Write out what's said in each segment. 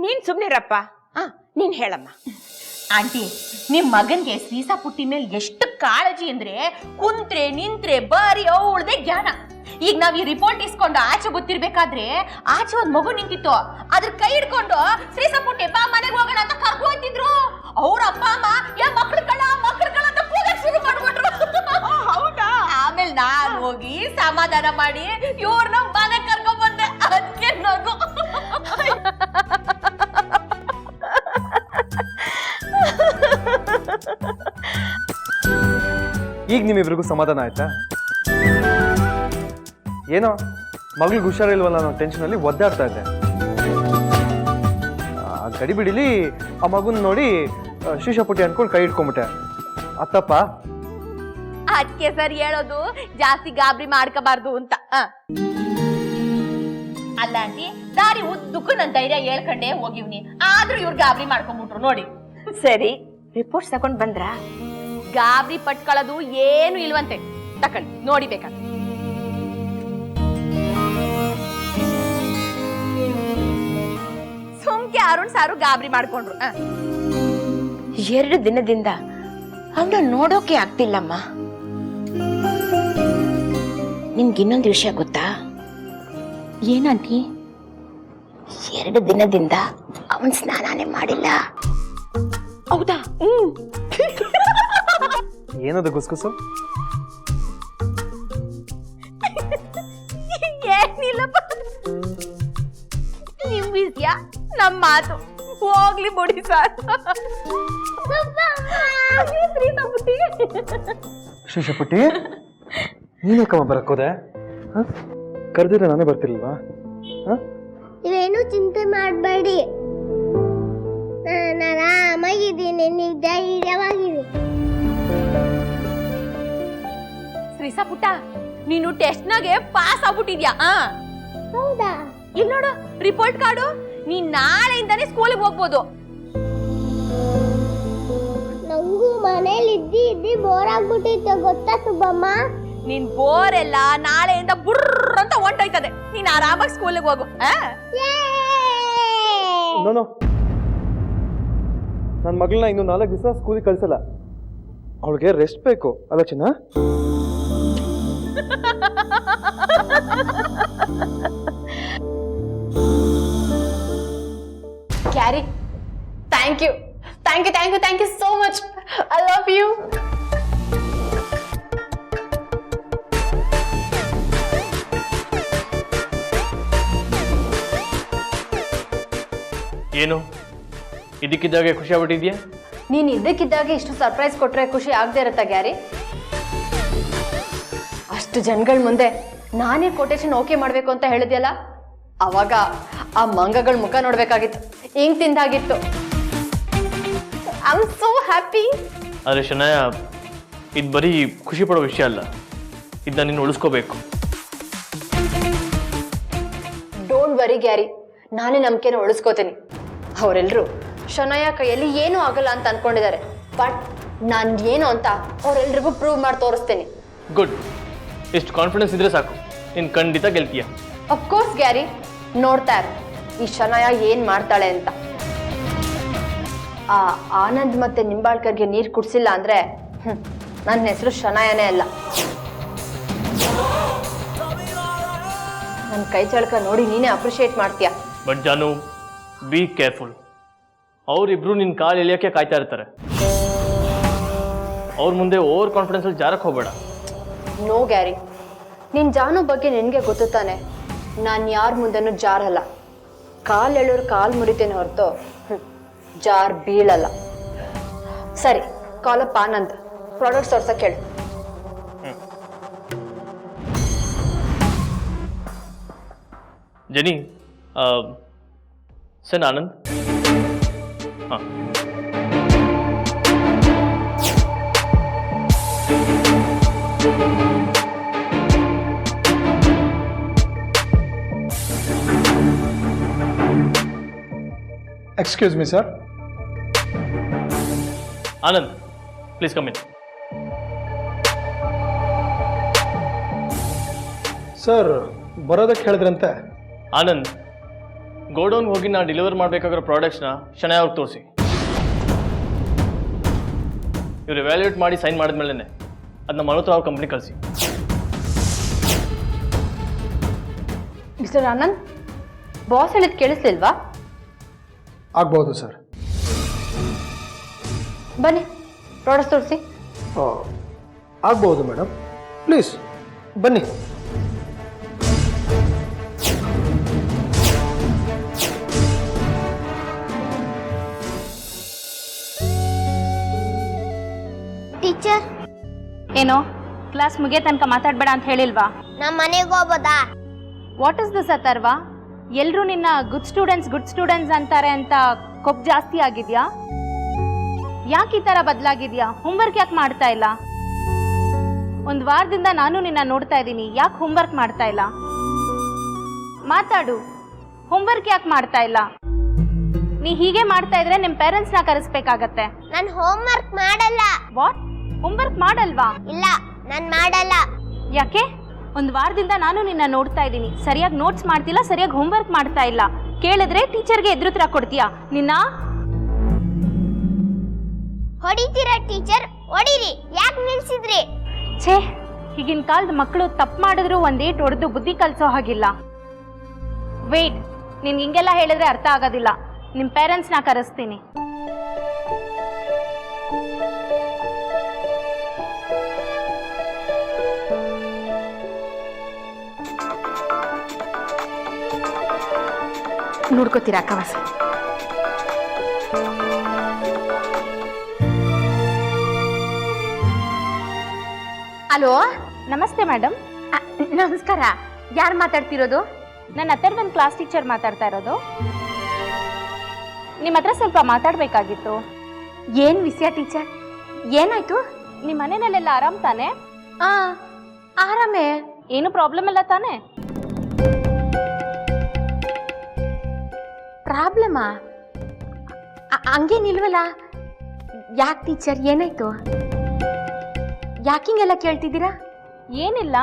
ನೀನ್ ಸುಮ್ನಿರಪ್ಪ. ನೀನ್ ಹೇಳಮ್ಮ. ಆಂಟಿ, ನಿಮ್ ಮಗನ್ಗೆ ಶ್ರೀಸಾ ಪುಟ್ಟಿ ಮೇಲೆ ಎಷ್ಟು ಕಾಳಜಿ ಅಂದ್ರೆ ಕುಂತ್ರೆ ನಿಂತ್ರೆ ಬರೀ ಅವಳದೇ ಜ್ಞಾನ. ಈಗ ನಾವ್ ಈ ರಿಪೋರ್ಟ್ ಇಸ್ಕೊಂಡು ಆಚೆ ಗೊತ್ತಿರ್ಬೇಕಾದ್ರೆ ಆಚೆ ಒಂದ್ ಮಗು ನಿಂತಿತ್ತು, ಅದ್ರ ಕೈ ಹಿಡ್ಕೊಂಡು ಶ್ರೀಸಾ ಪುಟ್ಟಿ ಬಾ ಮನೆಗೆ ಹೋಗೋಣ ಅಂತ ಕರ್ಕೊ ಹೋಗ್ತಿದ್ರು. ಅವ್ರ ಅಪ್ಪ ಅಮ್ಮ ಮಕ್ಳು ಕಳ ಅಂತ ಕೂಗಕ್ ಶುರು ಮಾಡ್ಬಿಟ್ರು. ಹೌದಾ? ಆಮೇಲೆ ನಾನ್ ಹೋಗಿ ಸಮಾಧಾನ ಮಾಡಿ ಇವ್ರನ್ನ ಮನೆಗೆ ಕರ್ಕೊಂಡ್ ಬಂದೆ. ಅದಕ್ಕೆ ನಗು. ಈಗ ನಿಮ್ಮಿಬ್ರಿಗೂ ಸಮಾಧಾನ ಆಯ್ತಾ? ಏನೋ ಮಗಳಿಗೆ ಹುಷಾರಿಲ್ವಲ್ಲ ಅನ್ನೋ ಟೆನ್ಷನಲ್ಲಿ ಒದ್ದಾಡ್ತಾ ಇದ್ದೆ. ಗಡಿ ಬಿಡಿಲಿ ಆ ಮಗುನ ನೋಡಿ ಶೀಶಪುಟ್ಟಿ ಅನ್ಕೊಂಡು ಕೈ ಇಟ್ಕೊಂಡ್ಬಿಟ್ಟೆ. ಅತ್ತಪ್ಪ ಅದಕ್ಕೆ ಸರ್ ಹೇಳೋದು ಜಾಸ್ತಿ ಗಾಬರಿ ಮಾಡ್ಕೋಬಾರ್ದು ಅಂತ. ಅಲ್ಲ ಆಂಟಿ, ದಾರಿ ಉದ್ದಕ್ಕೂ ನನ್ ಧೈರ್ಯ ಹೇಳ್ಕೊಂಡೇ ಹೋಗಿವ್ನಿ, ಆದ್ರೂ ಇವ್ರು ಗಾಬರಿ ಮಾಡ್ಕೊಂಡ್ಬಿಟ್ರು ನೋಡಿ. ಸರಿ, ರಿಪೋರ್ಟ್ಸ್ ತಗೊಂಡ್ ಬಂದ್ರ? ಗಾಬರಿ ಪಟ್ಕೊಳ್ಳೋದು ಏನು ಇಲ್ವಂತೆ, ತಕೊಳ್ಳಿ ನೋಡಿ ಬೇಕಾದ್ರೆ. ಸುಮ್ಕೆ ಅರುಣ್ ಸಾರು ಗಾಬರಿ ಮಾಡ್ಕೊಂಡ್ರು. 2 ದಿನದಿಂದ ಅವನ ನೋಡೋಕೆ ಆಗ್ತಿಲ್ಲಮ್ಮ. ನಿಮ್ಗೆ ಇನ್ನೊಂದು ವಿಷಯ ಗೊತ್ತಾ? ಏನಂಟಿ? 2 ದಿನದಿಂದ ಅವನ್ ಸ್ನಾನಾನೇ ಮಾಡಿಲ್ಲ. ಹೌದಾ? ಏನದು ಗುಸ್ಗುಸು? ಏನಿಲ್ಲಪ್ಪ, ನಿಮ್ ವಿಷಯ ನಮ್ ಮಾತು ಹೋಗ್ಲಿ ಬಿಡಿ ಸರ್. ಶೀಶಪುಟ್ಟಿ, ನೀನೇಕಮ್ಮ ಬರಕ್ಕೋದೆ? ಕರೆದಿದ್ರೆ ನಾನೇ ಬರ್ತಿರ್ಲಿಲ್ವಾ? ನೀವೇನು ಚಿಂತೆ ಮಾಡಬೇಡಿ, ನಾನು ಆರಾಮಾಗಿದ್ದೀನಿ, ನೀವು ಧೈರ್ಯವಾಗಿರಿ. ಶ್ರೀಸಾ ಪುಟ್ಟ, ನೀನು ಟೆಸ್ಟ್ನಾಗೆ ಪಾಸ್ ಆಗ್ಬಿಟ್ಟಿದ್ಯಾ? ಹೌದಾ? ಇಲ್ಲಿ ನೋಡು ರಿಪೋರ್ಟ್ ಕಾರ್ಡು. ನೀನ್ ನಾಳೆಯಿಂದಾನೇ ಸ್ಕೂಲಿಗೆ ಹೋಗ್ಬೋದು. ನಂಗೂ ಮನೇಲಿ ಇದ್ದಿ ಬೋರ್ ಆಗ್ಬಿಟ್ಟಿತ್ತು ಗೊತ್ತಾ ಸುಬ್ಬಮ್ಮ? ನಿನ್ ಬೋರ್ ಎಲ್ಲ ನಾಳೆಯಿಂದ ಬುರ್ರ ಅಂತ ಹೊಂಟೋಯ್ತದೆ. ನೀನ್ ಆರಾಮಾಗಿ ಸ್ಕೂಲಿಗೆ ಹೋಗು. ನೋನು, ನನ್ನ ಮಗಳನ್ನ ಇನ್ನು 4 ದಿವಸ ಸ್ಕೂಲಿಗೆ ಕಳ್ಸಲ್ಲ. ಅವಳಿಗೆ ರೆಸ್ಟ್ ಬೇಕು ಅಲ್ಲ ಚಿನ್ನ? ಕ್ಯಾರಿ, thank you so much. I love you. ಏನು ಇದಕ್ಕಿದ್ದಾಗೆ ಖುಷಿ ಆಗ್ಬಿಟ್ಟಿದ್ಯಾ? ನೀನ್ ಇದ್ದಕ್ಕಿದ್ದಾಗೆ ಇಷ್ಟು ಸರ್ಪ್ರೈಸ್ ಕೊಟ್ರೆ ಖುಷಿ ಆಗದೆ ಇರತ್ತಾ ಗ್ಯಾರಿ? ಅಷ್ಟು ಜನಗಳ ಮುಂದೆ ನಾನೇ ಕೊಟೇಶನ್ ಓಕೆ ಮಾಡ್ಬೇಕು ಅಂತ ಹೇಳಿದ್ಯಲ್ಲ, ಅವಾಗ ಆ ಮಂಗಗಳ ಮುಖ ನೋಡ್ಬೇಕಾಗಿತ್ತು, ಹಿಂಗ್ ತಿಂದಾಗಿತ್ತು. I am so happy. ಆದರೆ ಶನಾಯ, ಇದು ಬರೀ ಖುಷಿ ಪಡೋ ವಿಷಯ ಅಲ್ಲ, ಇದನ್ನ ನೀನು ಉಳಿಸ್ಕೋಬೇಕು. ಡೋಂಟ್ ವರಿ ಗ್ಯಾರಿ, ನಾನೇ ನಂಬಿಕೆನ ಉಳಿಸ್ಕೋತೀನಿ. ಅವರೆಲ್ಲರೂ ಶನಯ ಕೈಯಲ್ಲಿ ಏನೂ ಆಗಲ್ಲ ಅಂತ ಅನ್ಕೊಂಡಿದ್ದಾರೆ, ಬಟ್ ನಾನು ಏನು ಅಂತ ಅವರೆಲ್ರಿಗೂ ಪ್ರೂವ್ ಮಾಡಿ ತೋರಿಸ್ತೇನೆ. ಗುಡ್, ಇಷ್ಟು ಕಾನ್ಫಿಡೆನ್ಸ್ ಇದ್ರೆ ಸಾಕು, ನೀನು ಖಂಡಿತ ಗೆಲ್ತೀಯ. ಅಫ್ಕೋರ್ಸ್ ಗ್ಯಾರಿ, ನೋಡ್ತಾ ಇರು ಈ ಶನಯ ಏನ್ ಮಾಡ್ತಾಳೆ ಅಂತ. ಆ ಆನಂದ್ ಮತ್ತೆ ನಿಂಬಾಳ್ಕರ್ಗೆ ನೀರು ಕುಡ್ಸಿಲ್ಲ ಅಂದ್ರೆ ನನ್ನ ಹೆಸರು ಶನಯನೇ ಅಲ್ಲ. ನನ್ನ ಕೈ ಚಳಕ ನೋಡಿ ನೀನೇ ಅಪ್ರಿಷಿಯೇಟ್ ಮಾಡ್ತೀಯ. But Janu, be careful. ಅವರಿಬ್ರು ನಿನ್ನ ಕಾಲು ಎಳಿಯೋಕ್ಕೆ ಕಾಯ್ತಾ ಇರ್ತಾರೆ. ಅವ್ರ ಮುಂದೆ ಓವರ್ ಕಾನ್ಫಿಡೆನ್ಸಲ್ಲಿ ಜಾರಕ್ಕೆ ಹೋಗಬೇಡ. ನೋ ಗ್ಯಾರಿ, ನಿನ್ ಜಾನು ಬಗ್ಗೆ ನಿನಗೆ ಗೊತ್ತು ತಾನೆ, ನಾನು ಯಾರ ಮುಂದೆನೂ ಜಾರಲ್ಲ. ಕಾಲು ಎಳೋರು ಕಾಲು ಮುರಿತೇನೆ ಹೊರತು ಜಾರ್ ಬೀಳಲ್ಲ. ಸರಿ, ಕಾಲಪ್ ಆನಂದ್, ಪ್ರಾಡಕ್ಟ್ಸ್ ತೋರ್ಸಕ್ಕೆ ಹೇಳು. ಜನಿ, ಸೆನ್ ಆನಂದ್. ಹಾಂ, Excuse me, sir. Anand, please come in. Sir, ಬರೋದಕ್ಕೆ ಹೇಳಿದ್ರಂತೆ. ಆನಂದ್, ಗೋಡೌನ್ಗೆ ಹೋಗಿ ನಾನು ಡೆಲಿವರ್ ಮಾಡಬೇಕಾಗಿರೋ ಪ್ರಾಡಕ್ಟ್ಸ್ನ ಶನಾಯವ್ರಿಗೆ ತೋರಿಸಿ. ಇವ್ರು ಎವ್ಯಾಲ್ಯೂಯೇಟ್ ಮಾಡಿ ಸೈನ್ ಮಾಡಿದ್ಮೇಲೆ ಅದನ್ನ ಮಲ್ಹೋತ್ರಾ ಅವ್ರ ಕಂಪ್ನಿ ಕಳಿಸಿ. ಮಿಸ್ಟರ್ ಆನಂದ್, ಬಾಸ್ ಹೇಳಿದ್ ಕೇಳಿಸ್ಲಿಲ್ವಾ? ಆಗ್ಬೋದು ಸರ್. ಬನ್ನಿ, ಪ್ರಾಡಕ್ಟ್ಸ್ ತೋರಿಸಿ. ಆಗ್ಬೋದು ಮೇಡಮ್, ಪ್ಲೀಸ್ ಬನ್ನಿ. ಟೀಚರ್, ಏನೋ ಕ್ಲಾಸ್ ಮುಗಿಯೋ ತನಕ ಮಾತಾಡ್ಬೇಡ ಅಂತ ಹೇಳಿಲ್ವಾ? ನಮ್ಮ ಮನೆಗೆ ಹೋಗ್ಬೋದಾ? What is this Atharva? ಎಲ್ಲರೂ ನಿನ್ನ ಗುಡ್ ಸ್ಟೂಡೆಂಟ್ಸ್ ಅಂತಾರೆ ಅಂತ ಕೊಬ್ಬು ಜಾಸ್ತಿ ಆಗಿದ್ಯಾ? ಯಾಕೆ ಈ ಥರ ಬದಲಾಗಿದ್ಯಾ? ಹೋಮ್ವರ್ಕ್ ಯಾಕೆ ಮಾಡ್ತಾ ಇಲ್ಲ? ಒಂದು ವಾರದಿಂದ ನಾನು ನಿನ್ನ ನೋಡ್ತಾ ಇದ್ದೀನಿ, ಯಾಕೆ ಹೋಮ್ವರ್ಕ್ ಮಾಡ್ತಾ ಇಲ್ಲ? ಮಾತಾಡು, ಹೋಮ್ವರ್ಕ್ ಯಾಕೆ ಮಾಡ್ತಾ ಇಲ್ಲ? ನೀ ಹೀಗೆ ಮಾಡ್ತಾ ಇದ್ರೆ ನಿಮ್ಮ ಪೇರೆಂಟ್ಸ್ನ ಕರೆಸ್ಬೇಕಾಗತ್ತೆ. ನಾನು ಹೋಮ್ವರ್ಕ್ ಮಾಡಲ್ಲ. ವಾಟ್? ಹೋಮ್ವರ್ಕ್ ಮಾಡಲ್ವಾ? ಇಲ್ಲ, ನಾನು ಮಾಡಲ್ಲ. ಯಾಕೆ? ಒಂದು ವಾರದಿಂದ ನಾನು ನಿನ್ನ ನೋಡ್ತಾ ಇದ್ದೀನಿ, ಸರಿಯಾಗಿ ನೋಟ್ಸ್ ಮಾಡ್ತಿಲ್ಲ, ಸರಿಯಾಗಿ ಹೋಮ್ವರ್ಕ್ ಮಾಡ್ತಾ ಇಲ್ಲ. ಕೇಳಿದ್ರೆ ಟೀಚರ್ಗೆ ಎದುರುತ್ತರ ಕೊಡ್ತೀಯಾ? ನಿನ್ನ ಹೊಡಿತೀರಾ ಟೀಚರ್? ಹೊಡೀರಿ, ಯಾಕೆ ನಿಲ್ಸಿದ್ರಿ? ಛೇ, ಈಗಿನ ಕಾಲದ ಮಕ್ಕಳು ತಪ್ಪು ಮಾಡಿದ್ರು ಒಂದೇಟ್ ಹೊಡೆದು ಬುದ್ಧಿ ಕಲಿಸೋ ಹಾಗಿಲ್ಲ. ವೇಟ್, ನಿನ್ಗೆ ಹಿಂಗೆಲ್ಲ ಹೇಳಿದ್ರೆ ಅರ್ಥ ಆಗೋದಿಲ್ಲ. ನಿಮ್ಮ ಪೇರೆಂಟ್ಸ್ನ ಕರೆಸ್ತೀನಿ. ನೋಡ್ಕೋತೀರಾ ಕವಸ? ಹಲೋ, ನಮಸ್ತೆ ಮೇಡಮ್. ನಮಸ್ಕಾರ. ಯಾರು ಮಾತಾಡ್ತಿರೋದು? ನನ್ನ ಅಥರ್ವನ್ ಕ್ಲಾಸ್ ಟೀಚರ್ ಮಾತಾಡ್ತಾ ಇರೋದು. ನಿಮ್ಮ ಹತ್ರ ಸ್ವಲ್ಪ ಮಾತಾಡಬೇಕಾಗಿತ್ತು. ಏನು ವಿಷಯ ಟೀಚರ್? ಏನಾಯ್ತು? ನಿಮ್ಮ ಮನೆಯಲ್ಲೆಲ್ಲ ಆರಾಮ್ ತಾನೆ? ಆರಾಮೇ. ಏನು ಪ್ರಾಬ್ಲಮ್ ಇಲ್ಲ ತಾನೆ? ಪ್ರಾಬ್ಲಮಾ? ಹಂಗೇನಿಲ್ವಲ್ಲ. ಯಾಕೆ ಟೀಚರ್, ಏನಾಯ್ತು? ಯಾಕಿಂಗೆಲ್ಲ ಕೇಳ್ತಿದ್ದೀರಾ? ಏನಿಲ್ಲ,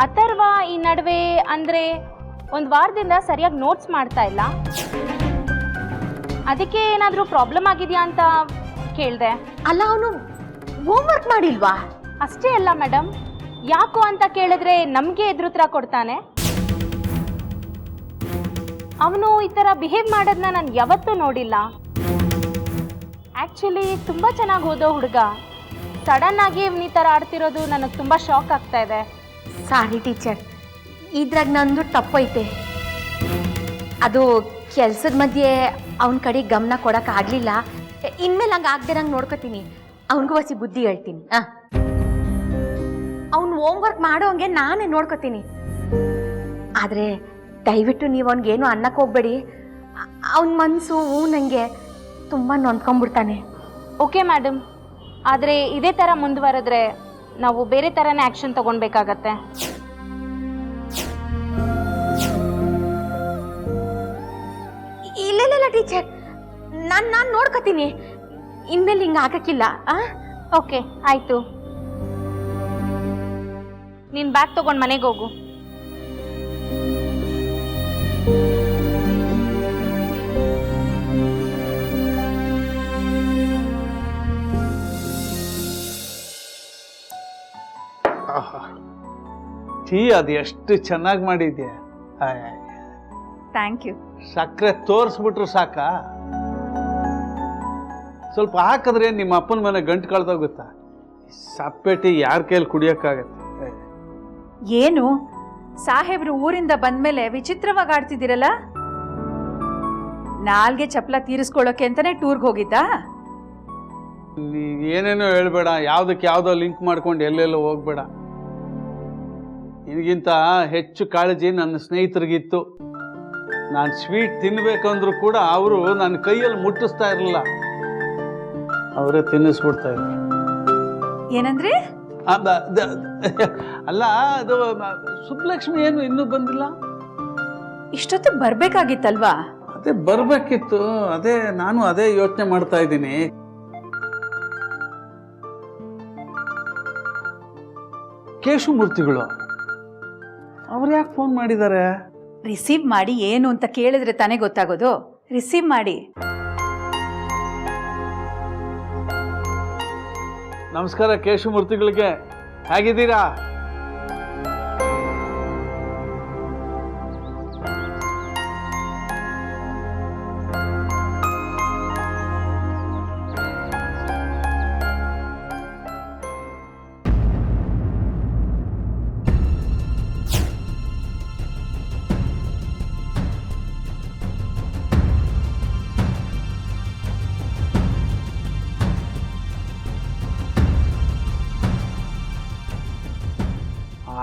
ಅಥರ್ವ ಈ ನಡುವೆ ಅಂದರೆ ಒಂದು ವಾರದಿಂದ ಸರಿಯಾಗಿ ನೋಟ್ಸ್ ಮಾಡ್ತಾ ಇಲ್ಲ. ಅದಕ್ಕೆ ಏನಾದರೂ ಪ್ರಾಬ್ಲಮ್ ಆಗಿದೆಯಾ ಅಂತ ಕೇಳಿದೆ. ಅಲ್ಲ, ಅವನು ಹೋಮ್ವರ್ಕ್ ಮಾಡಿಲ್ವಾ? ಅಷ್ಟೇ ಅಲ್ಲ ಮೇಡಮ್, ಯಾಕೋ ಅಂತ ಕೇಳಿದ್ರೆ ನಮಗೆ ಎದುರುತ್ತರ ಕೊಡ್ತಾನೆ. ಅವನು ಈ ಥರ ಬಿಹೇವ್ ಮಾಡೋದನ್ನ ನಾನು ಯಾವತ್ತೂ ನೋಡಿಲ್ಲ. ಆ್ಯಕ್ಚುಲಿ ತುಂಬ ಚೆನ್ನಾಗಿ ಓದೋ ಹುಡುಗ, ಸಡನ್ನಾಗಿ ಈ ಥರ ಆಡ್ತಿರೋದು ನನಗೆ ತುಂಬ ಶಾಕ್ ಆಗ್ತಾ ಇದೆ. ಸಾರಿ ಟೀಚರ್, ಇದ್ರಾಗ ನಂದು ತಪ್ಪೈತೆ. ಅದು ಕೆಲಸದ ಮಧ್ಯೆ ಅವನ ಕಡೆ ಗಮನ ಕೊಡೋಕ್ಕಾಗಲಿಲ್ಲ. ಇನ್ಮೇಲೆ ಹಂಗೆ ಆಗ್ದಿರಂಗೆ ನೋಡ್ಕೋತೀನಿ. ಅವನಿಗೂ ಹೊಸಿ ಬುದ್ಧಿ ಹೇಳ್ತೀನಿ. ಅವ್ನು ಹೋಮ್ವರ್ಕ್ ಮಾಡೋ ಹಂಗೆ ನಾನೇ ನೋಡ್ಕೋತೀನಿ. ಆದರೆ ದಯವಿಟ್ಟು ನೀವು ಅವ್ನಿಗೇನು ಅನ್ನಕ್ಕೆ ಹೋಗ್ಬೇಡಿ. ಅವನ ಮನಸ್ಸು ನನಗೆ ತುಂಬ ನೊಂದ್ಕೊಂಡ್ಬಿಡ್ತಾನೆ. ಓಕೆ ಮೇಡಮ್, ಆದರೆ ಇದೇ ಥರ ಮುಂದುವರೆದ್ರೆ ನಾವು ಬೇರೆ ಥರನೇ ಆ್ಯಕ್ಷನ್ ತಗೊಳ್ಬೇಕಾಗತ್ತೆ. ಇಲ್ಲ ಟೀಚರ್, ನಾನು ನೋಡ್ಕೋತೀನಿ. ಇನ್ಮೇಲೆ ಹಿಂಗೆ ಆಗಕ್ಕಿಲ್ಲ. ಓಕೆ, ಆಯಿತು. ನೀನು ಬ್ಯಾಗ್ ತೊಗೊಂಡು ಮನೆಗೆ ಹೋಗು. ಟೀ ಅದು ಎಷ್ಟು ಚೆನ್ನಾಗಿ ಮಾಡಿದ್ಯಾ. Thank you. ಸಕ್ಕರೆ ತೋರಿಸ್ಬಿಟ್ರು ಸಾಕ? ಸ್ವಲ್ಪ ಹಾಕಿದ್ರೆ ನಿಮ್ಮ ಅಪ್ಪನ ಮನೆ ಗಂಟು ಕಳ್ದೋಗುತ್ತಾ? ಸಪ್ಪೆ ಟೀ ಯಾರ ಕೈಯಲ್ಲಿ ಕುಡಿಯೋಕ್ಕಾಗತ್ತೆ? ಏನು ಸಾಹೇಬ್ರು ಊರಿಂದ ಬಂದ್ಮೇಲೆ ವಿಚಿತ್ರವಾಗಿ ಆಡ್ತಿದ್ದೀರಲ್ಲ? ನಾಲ್ಗೆ ಚಪ್ಪಲ ತೀರಿಸ್ಕೊಳ್ಳೋಕೆ ಅಂತಾನೆ ಟೂರ್ಗೆ ಹೋಗಿದ್ದಾ? ನೀ ಏನೇನೋ ಹೇಳ್ಬೇಡ, ಯಾವುದಕ್ಕೆ ಯಾವುದೋ ಲಿಂಕ್ ಮಾಡ್ಕೊಂಡು ಎಲ್ಲೆಲ್ಲೋ ಹೋಗ್ಬೇಡ. ನಿನಗಿಂತ ಹೆಚ್ಚು ಕಾಳಜಿ ನನ್ನ ಸ್ನೇಹಿತರಿಗಿತ್ತು. ನಾನು ಸ್ವೀಟ್ ತಿನ್ಬೇಕಂದ್ರೂ ಕೂಡ ಅವರು ನನ್ನ ಕೈಯಲ್ಲಿ ಮುಟ್ಟಿಸ್ತಾ ಇರಲಿಲ್ಲ, ಅವರೇ ತಿನ್ನಿಸ್ಬಿಡ್ತಾ ಇದ್ರು. ಏನಂದ್ರೆ? ಅಲ್ಲ, ಅದು ಸುಬ್ಬಲಕ್ಷ್ಮಿ ಏನು ಇನ್ನೂ ಬಂದಿಲ್ಲ? ಇಷ್ಟೊತ್ತು ಬರ್ಬೇಕಾಗಿತ್ತಲ್ವಾ? ಅದೇ ಬರ್ಬೇಕಿತ್ತು, ನಾನು ಅದೇ ಯೋಚನೆ ಮಾಡ್ತಾ ಇದ್ದೀನಿ. ಕೇಶವಮೂರ್ತಿಗಳು ಅವ್ರು ಯಾಕೆ ಫೋನ್ ಮಾಡಿದ್ದಾರೆ? ರಿಸೀವ್ ಮಾಡಿ ಏನು ಅಂತ ಕೇಳಿದ್ರೆ ತಾನೇ ಗೊತ್ತಾಗೋದು. ರಿಸೀವ್ ಮಾಡಿ. ನಮಸ್ಕಾರ ಕೇಶವಮೂರ್ತಿಗಳಿಗೆ, ಹೇಗಿದ್ದೀರಾ?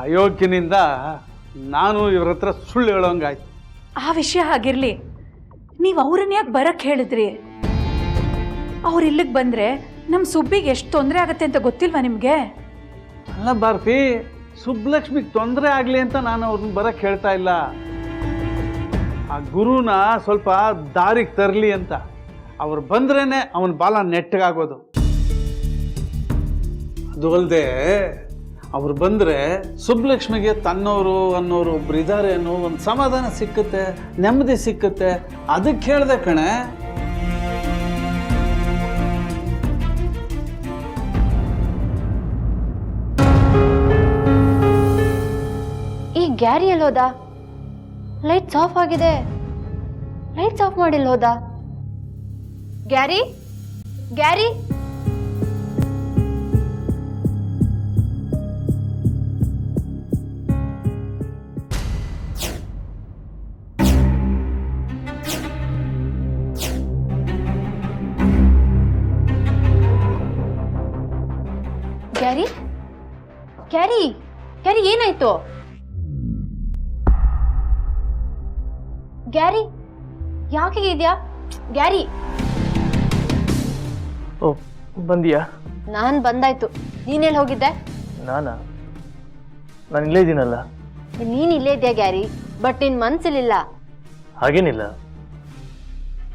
ಅಯೋಗ್ಯನಿಂದ ನಾನು ಇವ್ರ ಹತ್ರ ಸುಳ್ಳು ಹೇಳೋಂಗಾಯ್ತು. ಆ ವಿಷಯ ಹಾಗಿರ್ಲಿ, ನೀವು ಅವ್ರನ್ನ ಯಾಕೆ ಬರಕ್ಕೆ ಹೇಳಿದ್ರಿ? ಅವ್ರು ಇಲ್ಲಿಗೆ ಬಂದರೆ ನಮ್ಮ ಸುಬ್ಬಿಗೆ ಎಷ್ಟು ತೊಂದರೆ ಆಗುತ್ತೆ ಅಂತ ಗೊತ್ತಿಲ್ವಾ ನಿಮಗೆ? ಅಲ್ಲ ಭಾರತಿ, ಸುಬ್ಬಲಕ್ಷ್ಮಿಗೆ ತೊಂದರೆ ಆಗಲಿ ಅಂತ ನಾನು ಅವ್ರನ್ನ ಬರಕ್ಕೆ ಹೇಳ್ತಾ ಇಲ್ಲ. ಆ ಗುರುನ ಸ್ವಲ್ಪ ದಾರಿಗೆ ತರಲಿ ಅಂತ. ಅವ್ರು ಬಂದ್ರೇ ಅವನ ಬಾಲ ನೆಟ್ಟಗಾಗೋದು. ಅದು ಅಲ್ಲದೆ ಅವ್ರು ಬಂದರೆ ಸುಬ್ಬಲಕ್ಷ್ಮಿಗೆ ತನ್ನವರು ಅನ್ನೋರು ಒಬ್ರು ಇದ್ದಾರೆ ಅನ್ನೋ ಒಂದು ಸಮಾಧಾನ ಸಿಕ್ಕುತ್ತೆ, ನೆಮ್ಮದಿ ಸಿಕ್ಕುತ್ತೆ. ಅದಕ್ಕೆ ಹೇಳ್ದೆ ಕಣೆ. ಈ ಗ್ಯಾರಿ ಎಲ್ಲೋದ? ಲೈಟ್ಸ್ ಆಫ್ ಆಗಿದೆ. ಲೈಟ್ಸ್ ಆಫ್ ಮಾಡಿಲ್ಲ ಹೋದ? Gary, Gary, Gary, Gary, Gary ಏನಾಯ್ತು? ಗ್ಯಾರಿ ಯಾಕೆ ಇದೆಯಾ? ಗ್ಯಾರಿ, ಓ ಬಂದಿಯಾ? ನಾನ್ ಬಂದಾಯ್ತು. ನೀನೆಲ್ಲಿ ಹೋಗಿದ್ದೆ? ನಾನು ಇಲ್ಲೇ ಇದ್ದೀನಲ್ಲ. ನೀನ್ ಇಲ್ಲೇ ಇದೆಯಾ ಗ್ಯಾರಿ, ಬಟ್ ನಿನ್ ಮನ್ಸಿಲಿಲ್ಲ. ಹಾಗೇನಿಲ್ಲ,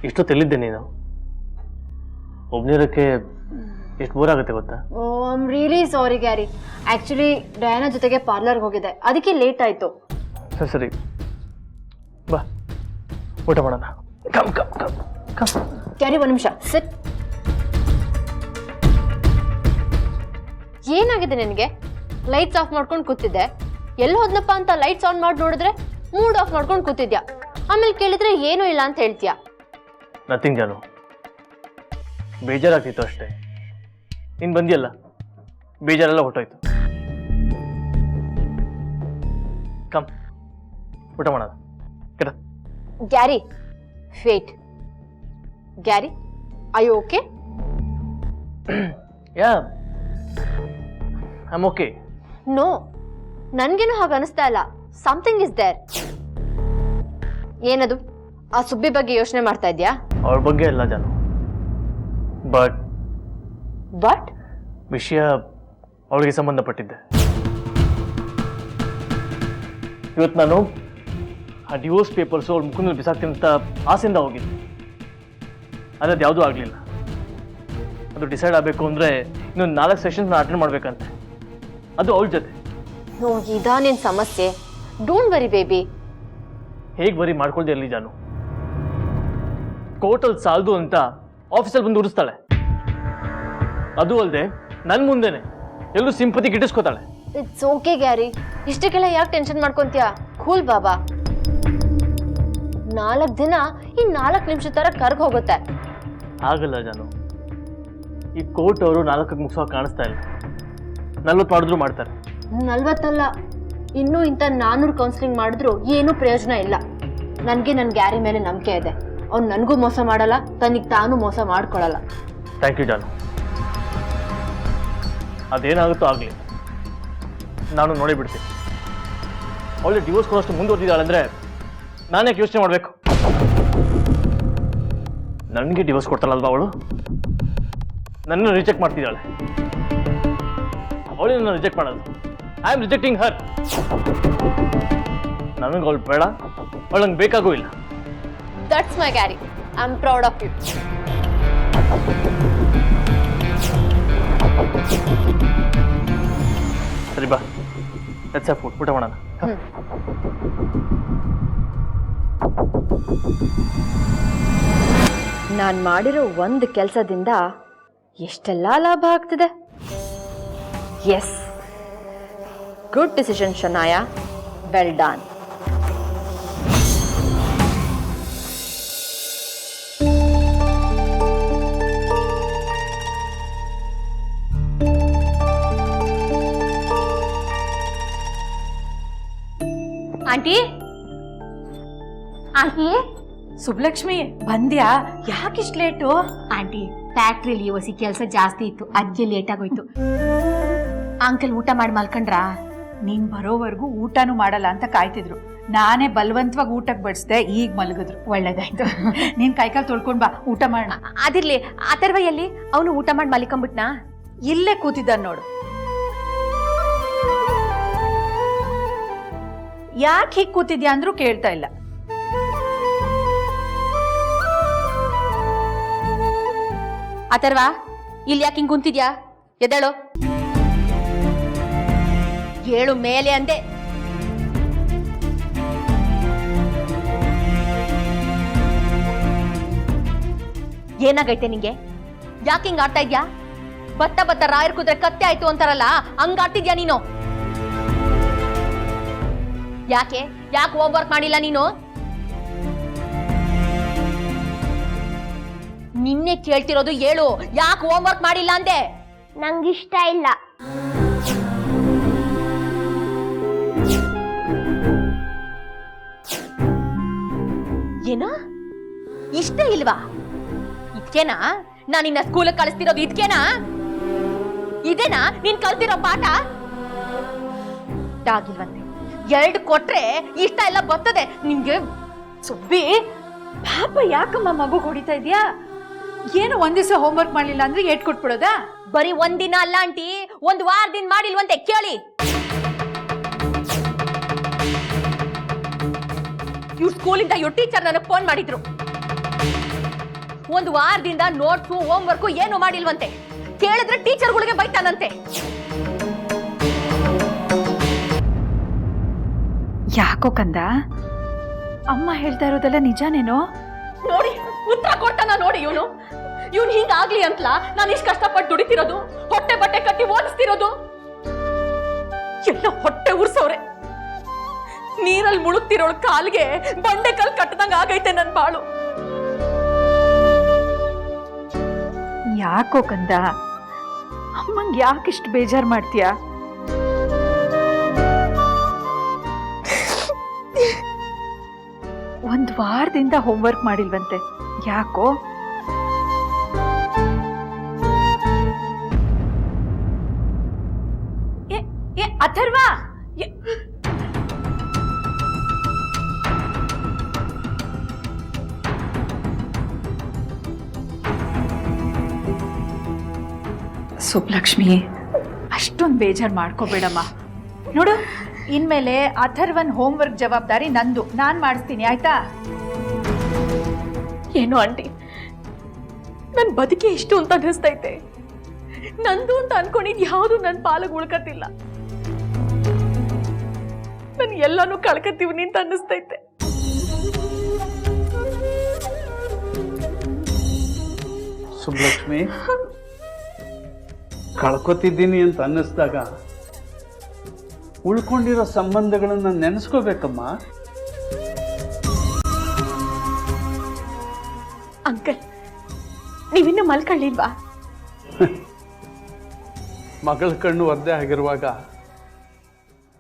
ಇಷ್ಟೊತ್ತೆಲ್ಲಿದ್ದೆ ನೀನು? ಒಬ್ಬನಿರೋಕ್ಕೆ ಎಷ್ಟು ಬೋರ್ ಆಗುತ್ತೆ ಗೊತ್ತಾ? Oh I am really sorry Gary. Actually Diana ಜೊತೆಗೆ ಪಾರ್ಲರ್ಗೆ ಹೋಗಿದ್ದೆ, ಅದಕ್ಕೆ ಲೇಟ್ ಆಯ್ತು. ಸರಿ ಸರಿ, ಬಾ ಊಟ ಮಾಡೋಣ. Come come come come. Gary ಒಂದು ನಿಮಿಷ ಸಿಟ್. ಏನಾಗಿದೆ ನಿನಗೆ? ಲೈಟ್ಸ್ ಆಫ್ ಮಾಡ್ಕೊಂಡು ಕೂತಿದ್ದೆ. ಎಲ್ಲಿ ಹೋದ್ನಪ್ಪ ಅಂತ ಲೈಟ್ಸ್ ಆನ್ ಮಾಡಿ ನೋಡಿದ್ರೆ ಮೂಡ್ ಆಫ್ ಮಾಡ್ಕೊಂಡು ಕೂತಿದ್ಯಾ. ಆಮೇಲೆ ಕೇಳಿದ್ರೆ ಏನೂ ಇಲ್ಲ ಅಂತ ಹೇಳ್ತೀಯಾ. ನಥಿಂಗ್ ಜಾನು, ಬೇಜಾರಾಗ್ತಿತ್ತು ಅಷ್ಟೇ. ನೀನು ಬಂದಿಯಲ್ಲ, ಬೇಜಾರೆಲ್ಲ ಹೊಟ್ಟೋಯ್ತು. ಕಮ್ ಊಟ ಮಾಡೋಣ. ಕೆಡ Gary wait. Gary I you okay? Yeah I am okay. No, ನನ್ಗೇನು ಹಾಗೆ ಅನಿಸ್ತಾ ಇಲ್ಲ. Something is there. ಏನದು? ಆ ಸುಬ್ಬಿ ಬಗ್ಗೆ ಯೋಚನೆ ಮಾಡ್ತಾ ಇದ್ಯಾ? ಅವ್ರ ಬಗ್ಗೆ ಎಲ್ಲ ಜಾನು, ಬಟ್ ಬಟ್ ವಿಷಯ ಅವಳಿಗೆ ಸಂಬಂಧಪಟ್ಟಿದ್ದೆ. ಇವತ್ತು ನಾನು ಆ ಡಿವೋರ್ಸ್ ಪೇಪರ್ಸು ಅವ್ಳ ಮುಖದಲ್ಲಿ ಬಿಸಾಕ್ತೀನಿ ಅಂತ ಆಸೆಯಿಂದ ಹೋಗಿದ್ದೆ. ಆದರೆ ಅದು ಯಾವುದೂ ಆಗಲಿಲ್ಲ. ಅದು ಡಿಸೈಡ್ ಆಗಬೇಕು ಅಂದರೆ ಇನ್ನೊಂದು 4 ಸೆಷನ್ಸ್ನ ಅಟೆಂಡ್ ಮಾಡಬೇಕಂತೆ, ಅದು ಅವಳ ಜೊತೆ. ನೋ, ಇದಾ ನಿನ್ ಸಮಸ್ಯೆ. Don't worry baby. ಹೇಗೆ ವರಿ ಮಾಡ್ಕೊಳ್ದೆ ಇರಲಿ ಜಾನು, ಕೋರ್ಟಲ್ಲಿ ಸಾಲದು ಅಂತ ಆಫೀಸಲ್ಲಿ ಬಂದು ಉರಿಸ್ತಾಳೆ. ಅದು ಅಲ್ಲದೆ ನನ್ನ ಮುಂದೆನೆ ಎಲ್ಲರೂ ಸಿಂಪತಿ ಗಿಟ್ಟಿಸ್ಕೋತಾಳೆ. ಇಟ್ಸ್ ಓಕೆ ಗ್ಯಾರಿ, ಇಷ್ಟಕ್ಕೆಲ್ಲ ಯಾಕೆ ಟೆನ್ಷನ್ ಮಾಡ್ಕೊಂತೀಯಾ? ಕೂಲ್ ಬಾಬಾ. 4 ದಿನ ಈ 4 ನಿಮಿಷ ತರ ಕರ್ಗ್ ಹೋಗುತ್ತೆ. ಆಗಲ್ಲ ಜಾನು, ಈ ಕೋರ್ಟ್ ಅವರು 4ಕ್ಕೆ ಮುಗಿಸೋ ಕಾಣಿಸ್ತಾ ಇಲ್ಲ. 40 ಮಾಡಿದ್ರು ಮಾಡ್ತಾರೆ. 40 ಅಲ್ಲ, ಇನ್ನೂ ಇಂಥ 400 ಕೌನ್ಸಿಲಿಂಗ್ ಮಾಡಿದ್ರು ಏನೂ ಪ್ರಯೋಜನ ಇಲ್ಲ. ನನಗೆ ನನ್ನ ಗ್ಯಾರಿ ಮೇಲೆ ನಂಬಿಕೆ ಇದೆ. ಅವ್ನು ನನಗೂ ಮೋಸ ಮಾಡಲ್ಲ, ತನಿಗೆ ತಾನು ಮೋಸ ಮಾಡ್ಕೊಳ್ಳಲ್ಲ. ಥ್ಯಾಂಕ್ ಯು ಜಾನು. ಅದೇನಾಗುತ್ತೋ ಆಗಲಿ, ನಾನು ನೋಡಿ ಬಿಡ್ತೀನಿ. ಅವಳು ಡಿವೋರ್ಸ್ ಕೊಡೋಷ್ಟು ಮುಂದುವರೆದಿದ್ದಾಳೆ ಅಂದರೆ ನಾನೇ ಯೋಚನೆ ಮಾಡಬೇಕು. ನನಗೆ ಡಿವೋರ್ಸ್ ಕೊಡ್ತಾಳಲ್ವಾ ಅವಳು? ನನ್ನನ್ನು ರಿಜೆಕ್ಟ್ ಮಾಡ್ತಿದ್ದಾಳೆ. ಅವಳು ನನ್ನ ರಿಜೆಕ್ಟ್ ಮಾಡೋದು. I am rejecting her. ನನಗೆ ಅವಳು ಬೇಡ, ಅವಳು ನಂಗೆ ಬೇಕಾಗೂ ಇಲ್ಲ. That's my Gary. I am proud of you. ಸರಿ ಬಾ, ಲೆಟ್ಸ್ ಹ್ಯಾವ್ ಫುಡ್. ಊಟ ಮಾಡೋಣ. ನಾನು ಮಾಡಿರೋ ಒಂದು ಕೆಲಸದಿಂದ ಎಷ್ಟೆಲ್ಲ ಲಾಭ ಆಗ್ತಿದೆ. Yes, good decision Shanaya, well done. Aunty aunty Sublakshmi ಬಂದ್ಯಾ? ಯಾಕಿಷ್ಟು ಲೇಟು? ಆಂಟಿ ಫ್ಯಾಕ್ಟ್ರಿಲಿ ಹೊಸಿ ಕೆಲಸ ಜಾಸ್ತಿ ಇತ್ತು, ಅದಕ್ಕೆ ಲೇಟ್ ಆಗೋಯ್ತು. ಅಂಕಲ್ ಊಟ ಮಾಡಿ ಮಲ್ಕೊಂಡ್ರಾ? ನೀನ್ ಬರೋವರೆಗೂ ಊಟನೂ ಮಾಡಲ್ಲ ಅಂತ ಕಾಯ್ತಿದ್ರು. ನಾನೇ ಬಲವಂತವಾಗಿ ಊಟಕ್ಕೆ ಬಡಿಸ್ದೆ, ಈಗ ಮಲಗಿದ್ರು. ಒಳ್ಳೇದಾಯ್ತು. ನೀನ್ ಕೈಕಾಲು ತೊಳ್ಕೊಂಡ್ ಬಾ, ಊಟ ಮಾಡೋಣ. ಅದಿರ್ಲಿ, ಅಥರ್ವ ಎಲ್ಲಿ? ಅವನು ಊಟ ಮಾಡಿ ಮಲಿಕೊಂಡ್ಬಿಟ್ನಾ? ಇಲ್ಲೇ ಕೂತಿದ್ದ ನೋಡು. ಯಾಕೆ ಹೀಗೆ ಕೂತಿದ್ಯಾ ಅಂದ್ರೂ ಕೇಳ್ತಾ ಇಲ್ಲ. ಅಥರ್ವ, ಇಲ್ಲಿ ಯಾಕೆ ಹಿಂಗ್ ಕುಂತಿದ್ಯಾ? ಎದ್ದೇಳು, ಏಳು ಮೇಲೆ ಅಂದೆ. ಏನಾಗೈತೆ ನಿಂಗೆ? ಯಾಕೆ ಹಿಂಗ್ ಆಡ್ತಾ ಇದ್ಯಾ? ಬತ್ತ ಬತ್ತ ರಾಯರ್ ಕುದ್ರೆ ಕತ್ತೆ ಆಯ್ತು ಅಂತಾರಲ್ಲ, ಹಂಗ ಆಡ್ತಿದ್ಯಾ ನೀನು? ಯಾಕೆ ಯಾಕೆ ಹೋಮ್ ವರ್ಕ್ ಮಾಡಿಲ್ಲ ನೀನು? ನಿನ್ನೆ ಕೇಳ್ತಿರೋದು, ಹೇಳು, ಯಾಕೆ ಹೋಮ್ ವರ್ಕ್ ಮಾಡಿಲ್ಲ ಅಂದೆ? ನಂಗಿಷ್ಟ ಇಲ್ಲ. ಏನ? ಇಷ್ಟ ಇಲ್ವಾ? ಇದ್ಕೇನಾ ನಾನು ನಿನ್ನ ಸ್ಕೂಲಿಗೆ ಕಳಿಸ್ತಿರೋದು? ಇದ್ಕೇನಾ? ಇದೇನಾ ನೀನ್ ಕಲ್ತಿರೋ ಪಾಠ? ಆಗಿಲ್ವಂತೆ, 2 ಕೊಟ್ರೆ ಇಷ್ಟ ಎಲ್ಲ ಬರ್ತದೆ ನಿನ್ಗೆ. ಸುಬ್ಬಿ, ಪಾಪ ಯಾಕಮ್ಮ ಮಗು ಹೊಡಿತಾ ಇದ್ಯಾ? ಏನು ಒಂದ್ ದಿವಸ ಹೋಮ್ ವರ್ಕ್ ಮಾಡ್ಲಿಲ್ಲ ಅಂದ್ರೆ ಏಟ್ ಕೊಟ್ಬಿಡೋದಾ? ಬರೀ ಒಂದಿನ ಅಲ್ಲ ಆಂಟಿ, 1 ವಾರದಿಂದ ಮಾಡಿಲ್ವಂತೆ. ಕೇಳಿ, ಇವ್ರ ಸ್ಕೂಲಿಂದ ಇವ್ರ ಟೀಚರ್ ನನಗೆ ಫೋನ್ ಮಾಡಿದ್ರು. 1 ವಾರದಿಂದ ನೋಟ್ಸು ಹೋಮ್ ವರ್ಕು ಏನು ಮಾಡಿಲ್ವಂತೆ. ಕೇಳಿದ್ರೆ ಟೀಚರ್ಗಳಿಗೆ ಬೈತಾನಂತೆ. ಯಾಕೋ ಕಂದ, ಅಮ್ಮ ಹೇಳ್ತಾ ಇರೋದೆಲ್ಲ ನಿಜಾನೇನೋ? ನೋಡಿ, ಉತ್ತರ ಕೊಡ್ತಾನ ನೋಡಿ ಇವನು. ಇವ್ನು ಹಿಂಗಾಗ್ಲಿ ಅಂತಲ ನಾನು ಇಷ್ಟು ಕಷ್ಟಪಟ್ಟು ದುಡಿತಿರೋದು, ಹೊಟ್ಟೆ ಬಟ್ಟೆ ಕಟ್ಟಿ ಓದಿಸ್ತಿರೋದು. ಎಲ್ಲ ಹೊಟ್ಟೆ ಉರ್ಸವ್ರೆ. ನೀರಲ್ಲಿ ಮುಳುಗ್ತಿರೋಳು ಕಾಲ್ಗೆ ಬಂಡೆ ಕಲ್ ಕಟ್ಟದಂಗ ಆಗೈತೆ ನನ್ ಬಾಳು. ಯಾಕೋ ಕಂದ, ಅಮ್ಮಂಗೆ ಯಾಕಿಷ್ಟು ಬೇಜಾರು ಮಾಡ್ತೀಯಾ? ಒಂದು ವಾರದಿಂದ ಹೋಮ್ವರ್ಕ್ ಮಾಡಿಲ್ವಂತೆ, ಯಾಕೋ? ಅಥರ್ವ, ಸುಬ್ಲಕ್ಷ್ಮಿ, ಅಷ್ಟೊಂದು ಬೇಜಾರು ಮಾಡ್ಕೋಬೇಡಮ್ಮ. ನೋಡು, ಇನ್ಮೇಲೆ ಅಥರ್ವನ್ ಹೋಮ್ವರ್ಕ್ ಜವಾಬ್ದಾರಿ ನಂದು, ನಾನು ಮಾಡಿಸ್ತೀನಿ, ಆಯ್ತಾ? ಏನು ಆಂಟಿ, ನನ್ ಬದುಕೆ ಇಷ್ಟು ಅಂತ ಅನಿಸ್ತೈತೆ. ನಂದು ಅಂತ ಅನ್ಕೊಂಡಿದ್ ಯಾವುದು ನನ್ನ ಪಾಲಿಗೆ ಉಳ್ಕತಿಲ್ಲ. ನನ್ ಎಲ್ಲಾನು ಕಳ್ಕತೀವಿ ಅಂತ ಅನ್ನಿಸ್ತೈತೆ. ಸುಬ್ಲಕ್ಷ್ಮಿ, ಕಳ್ಕೊತಿದ್ದೀನಿ ಅಂತ ಅನ್ನಿಸ್ದಾಗ ಉಳ್ಕೊಂಡಿರೋ ಸಂಬಂಧಗಳನ್ನ ನೆನೆಸ್ಕೋಬೇಕಮ್ಮ. ಅಂಕಲ್, ನೀವಿನ್ನು ಮಲ್ಕೊಳ್ಳಿಲ್ವಾ? ಮಗಳ ಕಣ್ಣು ಒದ್ದೆ ಆಗಿರುವಾಗ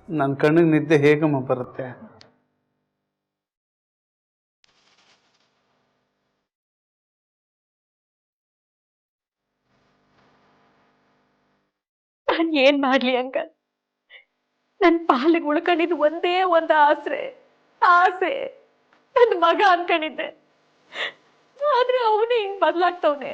ನನ್ನ ಕಣ್ಣಿಗೆ ನಿದ್ದೆ ಹೇಗಮ್ಮ ಬರುತ್ತೆ? ನಾನು ಏನ್ ಮಾಡ್ಲಿ ಅಂಕಲ್? ನನ್ನ ಪಾಲಿಗೆ ಉಳ್ಕೊಂಡಿದ್ದು ಒಂದೇ ಒಂದು ಆಸೆ ನನ್ನ ಮಗ ಅನ್ಕೊಂಡಿದ್ದೆ. ಆದ್ರೆ ಅವನೇ ಹಿಂಗ್ ಬದಲಾಗ್ತವನೆ.